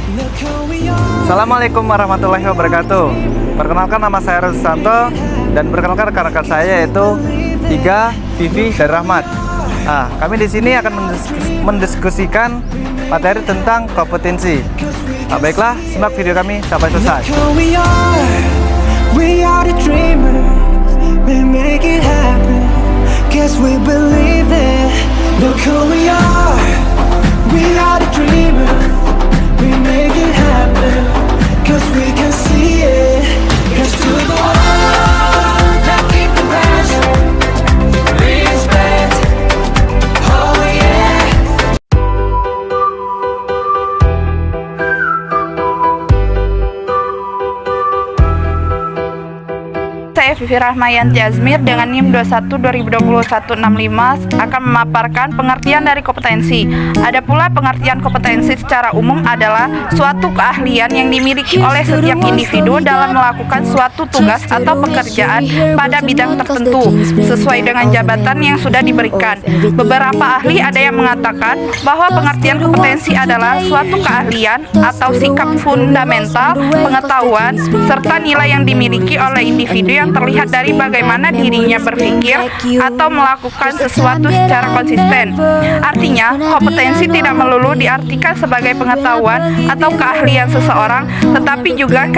Assalamualaikum warahmatullahi wabarakatuh. Perkenalkan, nama saya Reza Santo dan perkenalkan rekan-rekan saya yaitu Iga, Vivi, dan Rahmat. Nah, kami di sini akan mendiskusikan materi tentang kompetensi. Nah, baiklah, simak video kami sampai selesai. Saya Vivi Rahmayanti Azmir dengan NIM 21-2021-65 akan memaparkan pengertian dari kompetensi. Ada pula pengertian kompetensi secara umum adalah suatu keahlian yang dimiliki oleh setiap individu dalam melakukan suatu tugas atau pekerjaan pada bidang tertentu sesuai dengan jabatan yang sudah diberikan. Beberapa ahli ada yang mengatakan bahwa pengertian kompetensi adalah suatu keahlian atau sikap fundamental, pengetahuan, serta nilai yang dimiliki oleh individu yang terlihat dari bagaimana dirinya berpikir atau melakukan sesuatu secara konsisten. Artinya, kompetensi tidak melulu diartikan sebagai pengetahuan atau keahlian seseorang, tetapi juga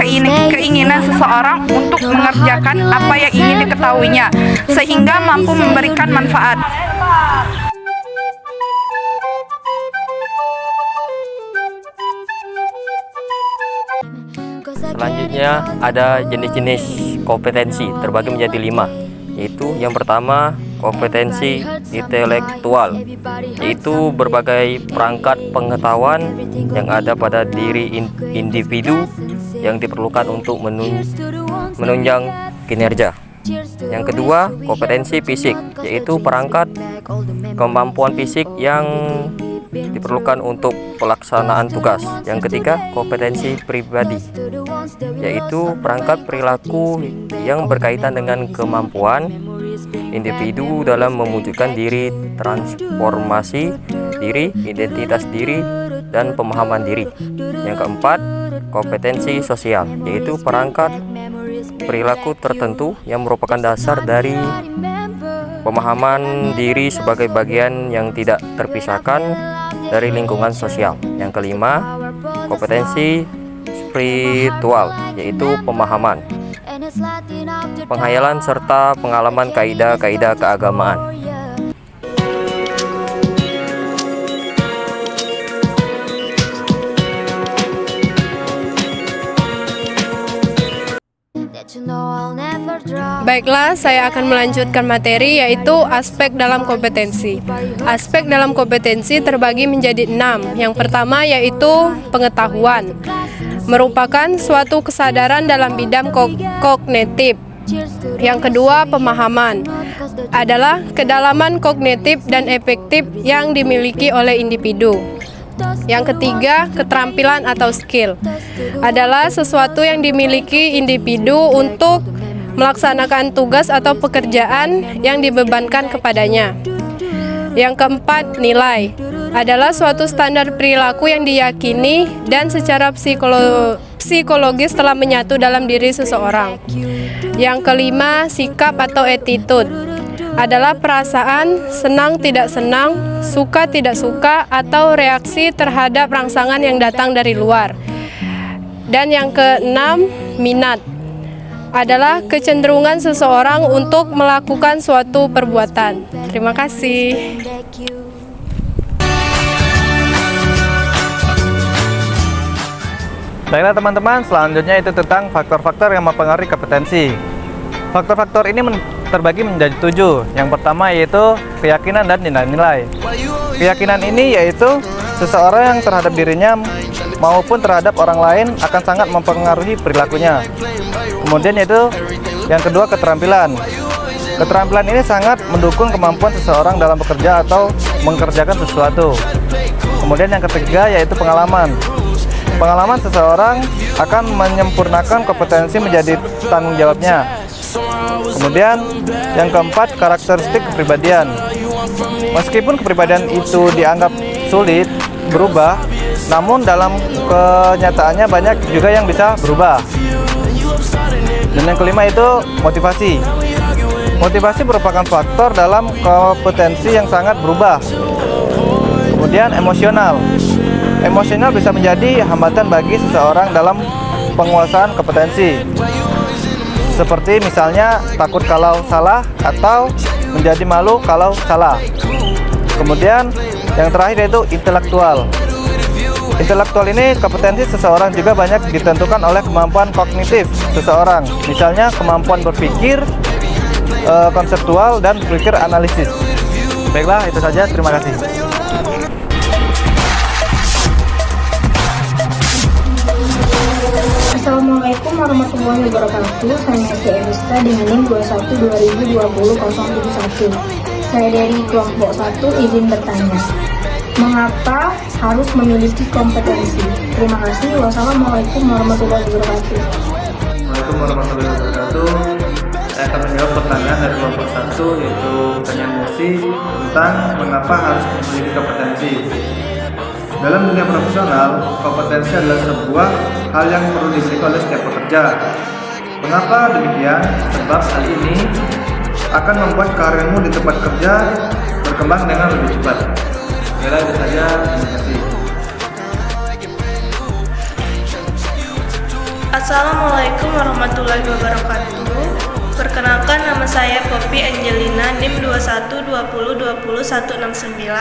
keinginan seseorang untuk mengerjakan apa yang ingin diketahuinya, sehingga mampu memberikan manfaat. Selanjutnya ada jenis-jenis kompetensi terbagi menjadi 5, yaitu yang pertama kompetensi intelektual, yaitu berbagai perangkat pengetahuan yang ada pada diri individu yang diperlukan untuk menunjang kinerja. Yang kedua kompetensi fisik, yaitu perangkat kemampuan fisik yang diperlukan untuk pelaksanaan tugas. Yang ketiga kompetensi pribadi, yaitu perangkat perilaku yang berkaitan dengan kemampuan individu dalam mewujudkan diri, transformasi diri, identitas diri, dan pemahaman diri. Yang keempat kompetensi sosial, yaitu perangkat perilaku tertentu yang merupakan dasar dari pemahaman diri sebagai bagian yang tidak terpisahkan dari lingkungan sosial. Yang kelima kompetensi spiritual, yaitu pemahaman, penghayalan serta pengalaman kaidah-kaidah keagamaan. Baiklah, saya akan melanjutkan materi yaitu aspek dalam kompetensi. Aspek dalam kompetensi terbagi menjadi 6. Yang pertama yaitu pengetahuan, merupakan suatu kesadaran dalam bidang kognitif. Yang kedua pemahaman, adalah kedalaman kognitif dan efektif yang dimiliki oleh individu. Yang ketiga, keterampilan atau skill, adalah sesuatu yang dimiliki individu untuk melaksanakan tugas atau pekerjaan yang dibebankan kepadanya. Yang keempat, nilai, adalah suatu standar perilaku yang diyakini dan secara psikologis telah menyatu dalam diri seseorang. Yang kelima, sikap atau attitude, adalah perasaan senang tidak senang, suka tidak suka, atau reaksi terhadap rangsangan yang datang dari luar. Dan yang keenam, minat, adalah kecenderungan seseorang untuk melakukan suatu perbuatan. Terima kasih. Baiklah teman-teman, selanjutnya itu tentang faktor-faktor yang mempengaruhi kompetensi. Faktor-faktor ini terbagi menjadi 7. Yang pertama yaitu keyakinan dan nilai-nilai. Keyakinan ini yaitu seseorang yang terhadap dirinya maupun terhadap orang lain akan sangat mempengaruhi perilakunya. Kemudian yaitu yang kedua keterampilan. Keterampilan ini sangat mendukung kemampuan seseorang dalam bekerja atau mengerjakan sesuatu. Kemudian yang ketiga yaitu pengalaman. Pengalaman seseorang akan menyempurnakan kompetensi menjadi tanggung jawabnya. Kemudian yang keempat karakteristik kepribadian. Meskipun kepribadian itu dianggap sulit berubah, Namun dalam kenyataannya banyak juga yang bisa berubah. Dan yang kelima itu motivasi. Motivasi merupakan faktor dalam kompetensi yang sangat berubah. Kemudian emosional. Emosional bisa menjadi hambatan bagi seseorang dalam penguasaan kompetensi. Seperti misalnya takut kalau salah atau menjadi malu kalau salah. Kemudian yang terakhir yaitu intelektual. Intelektual ini kompetensi seseorang juga banyak ditentukan oleh kemampuan kognitif seseorang. Misalnya kemampuan berpikir konseptual dan berpikir analisis. Baiklah, itu saja. Terima kasih. Assalamualaikum warahmatullahi wabarakatuh. Saya Esti Erista dengan NIM 21-2020-071. Saya dari kelompok 1 izin bertanya. Mengapa harus memiliki kompetensi? Terima kasih. Wassalamualaikum warahmatullahi wabarakatuh. Assalamualaikum warahmatullahi wabarakatuh. Saya akan menjawab pertanyaan dari kelompok 1, yaitu pertanyaan Musi tentang mengapa harus memiliki kompetensi. Dalam dunia profesional, kompetensi adalah sebuah hal yang perlu dimiliki oleh setiap pekerja. Mengapa demikian? Sebab hal ini akan membuat karirmu di tempat kerja berkembang dengan lebih cepat. Baiklah, itu saja. Terima kasih. Assalamualaikum warahmatullahi wabarakatuh. Perkenalkan, nama saya Poppy Angelina, NIM 21-20-20-169,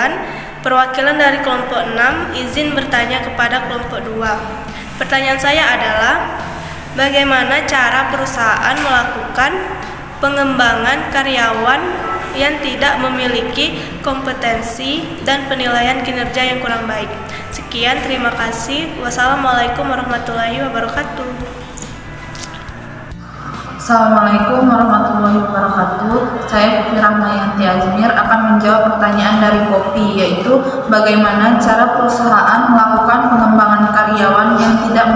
perwakilan dari kelompok 6, izin bertanya kepada kelompok 2. Pertanyaan saya adalah, bagaimana cara perusahaan melakukan pengembangan karyawan yang tidak memiliki kompetensi dan penilaian kinerja yang kurang baik? Sekian, terima kasih. Wassalamualaikum warahmatullahi wabarakatuh. Assalamualaikum warahmatullahi wabarakatuh. Saya Putri Rahmayanti Azmir akan menjawab pertanyaan dari Poppy, yaitu bagaimana cara perusahaan melakukan pengembangan karyawan yang tidak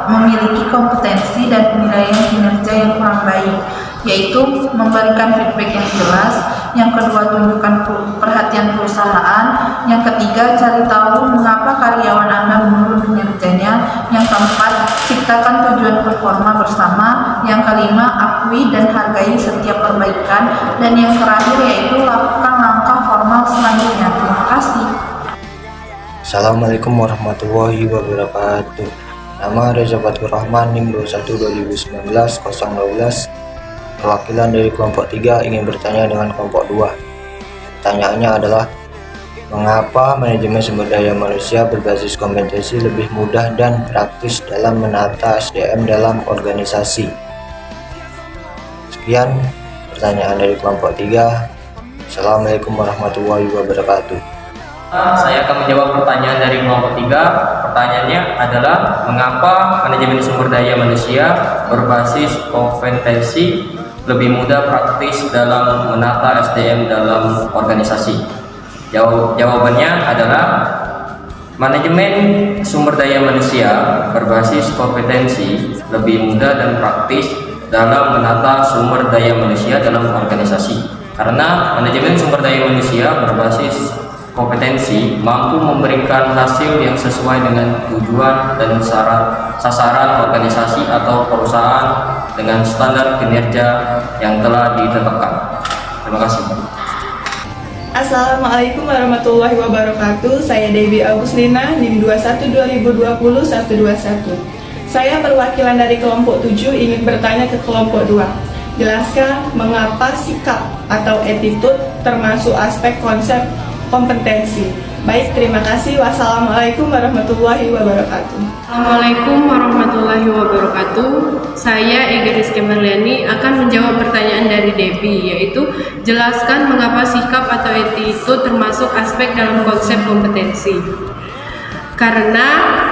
memiliki kompetensi dan penilaian kinerja yang kurang baik, yaitu memberikan feedback yang jelas. Yang kedua, tunjukkan perhatian perusahaan. Yang ketiga, cari tahu mengapa karyawan Anda menurun kinerjanya. Yang keempat, ciptakan tujuan performa bersama. Yang kelima, akui dan hargai setiap perbaikan. Dan yang terakhir yaitu lakukan langkah formal selanjutnya. Terima kasih. Assalamualaikum warahmatullahi wabarakatuh. Nama Reza Fatur Rahman, NIM 21-2019-012, perwakilan dari kelompok 3 ingin bertanya dengan kelompok 2. Pertanyaannya adalah, mengapa manajemen sumber daya manusia berbasis kompetensi lebih mudah dan praktis dalam menata SDM dalam organisasi? Sekian pertanyaan dari kelompok 3. Assalamualaikum warahmatullahi wabarakatuh. Saya akan menjawab pertanyaan dari kelompok 3. Pertanyaannya adalah, mengapa manajemen sumber daya manusia berbasis kompetensi lebih mudah praktis dalam menata SDM dalam organisasi? Jawabannya adalah, manajemen sumber daya manusia berbasis kompetensi lebih mudah dan praktis dalam menata sumber daya manusia dalam organisasi. Karena manajemen sumber daya manusia berbasis kompetensi mampu memberikan hasil yang sesuai dengan tujuan dan sasaran organisasi atau perusahaan dengan standar kinerja yang telah ditetapkan. Terima kasih. Assalamualaikum warahmatullahi wabarakatuh. Saya Dewi Aguslina, NIM 21-2020-121. Saya perwakilan dari kelompok 7 ingin bertanya ke kelompok 2. Jelaskan mengapa sikap atau attitude termasuk aspek konsep kompetensi. Baik, terima kasih. Wassalamualaikum warahmatullahi wabarakatuh. Assalamualaikum warahmatullahi wabarakatuh. Saya Egi Rizky Marliani akan menjawab pertanyaan dari Debbie, yaitu jelaskan mengapa sikap atau attitude termasuk aspek dalam konsep kompetensi. Karena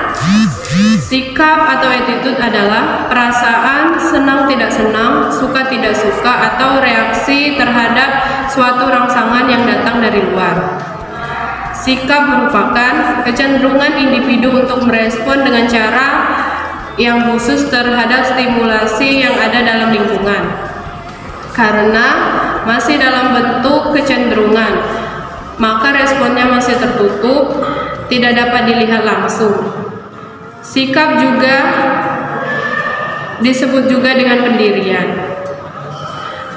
sikap atau attitude adalah perasaan senang tidak senang, suka tidak suka, atau reaksi terhadap suatu rangsangan yang datang dari luar. Sikap merupakan kecenderungan individu untuk merespon dengan cara yang khusus terhadap stimulasi yang ada dalam lingkungan. Karena masih dalam bentuk kecenderungan, maka responnya masih tertutup, tidak dapat dilihat langsung. Sikap juga disebut juga dengan pendirian.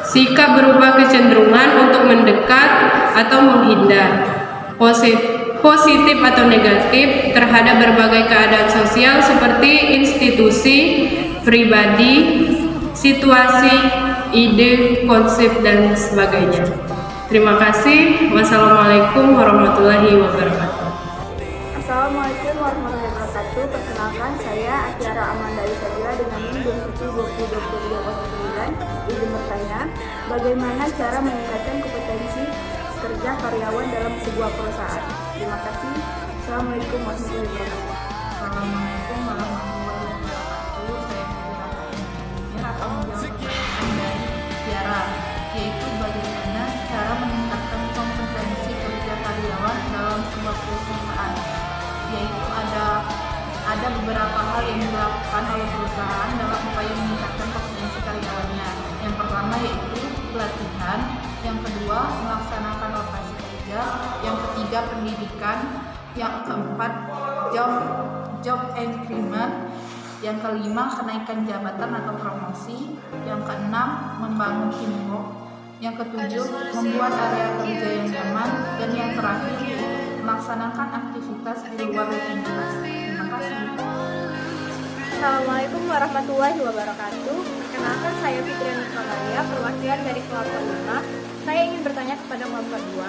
Sikap berupa kecenderungan untuk mendekat atau menghindar, positif atau negatif terhadap berbagai keadaan sosial seperti institusi, pribadi, situasi, ide, konsep, dan sebagainya. Terima kasih. Wassalamualaikum warahmatullahi wabarakatuh. Assalamualaikum warahmatullahi wabarakatuh. Perkenalkan, saya Atiara Amanda Isabila dengan NIM 27202209. Izin bertanya, bagaimana cara meningkatkan kompetensi kerja karyawan dalam sebuah perusahaan? Terima kasih. Assalamualaikum warahmatullahi wabarakatuh. Assalamualaikum warahmatullahi wabarakatuh. Saya akan menjawab pertanyaan dari Tiara, yaitu bagaimana cara meningkatkan kompetensi kerja karyawan dalam sebuah perusahaan. Yaitu ada beberapa hal yang dilakukan oleh perusahaan dalam upaya meningkatkan kompetensi karyawannya. Yang pertama yaitu pelatihan, yang kedua melaksanakan rotasi kerja, yang ketiga pendidikan, yang keempat job increment, yang kelima kenaikan jabatan atau promosi, yang keenam membangun teamwork, yang ketujuh membuat area kerja yang nyaman, dan yang terakhir melaksanakan aktivitas di luar rutinitas. Terima kasih. Assalamualaikum warahmatullahi wabarakatuh. Perkenalkan, saya Fitri Nursalia, perwakilan dari kelompok 5. Saya ingin bertanya kepada kelompok 2.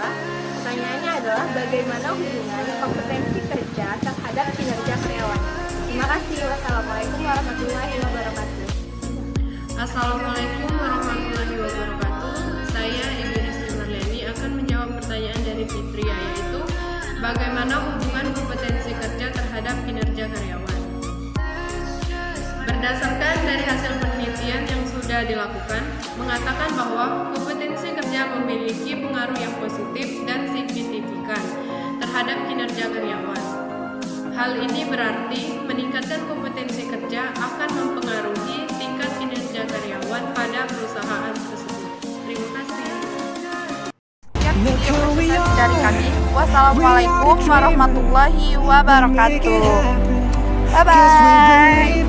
Pertanyaannya adalah bagaimana hubungan kompetensi kerja terhadap kinerja karyawan. Terima kasih. Wassalamualaikum warahmatullahi wabarakatuh. Assalamualaikum warahmatullahi wabarakatuh. Saya Ibu Rizky Marleni akan menjawab pertanyaan dari Fitri, yaitu bagaimana hubungan kompetensi kerja terhadap kinerja karyawan. Berdasarkan dari hasil penelitian yang sudah dilakukan, mengatakan bahwa kompetensi kerja memiliki pengaruh yang positif dan signifikan terhadap kinerja karyawan. Hal ini berarti meningkatkan kompetensi kerja akan mempengaruhi tingkat kinerja karyawan pada perusahaan tersebut. Terima kasih. Dari kami, wassalamualaikum warahmatullahi wabarakatuh. Bye bye.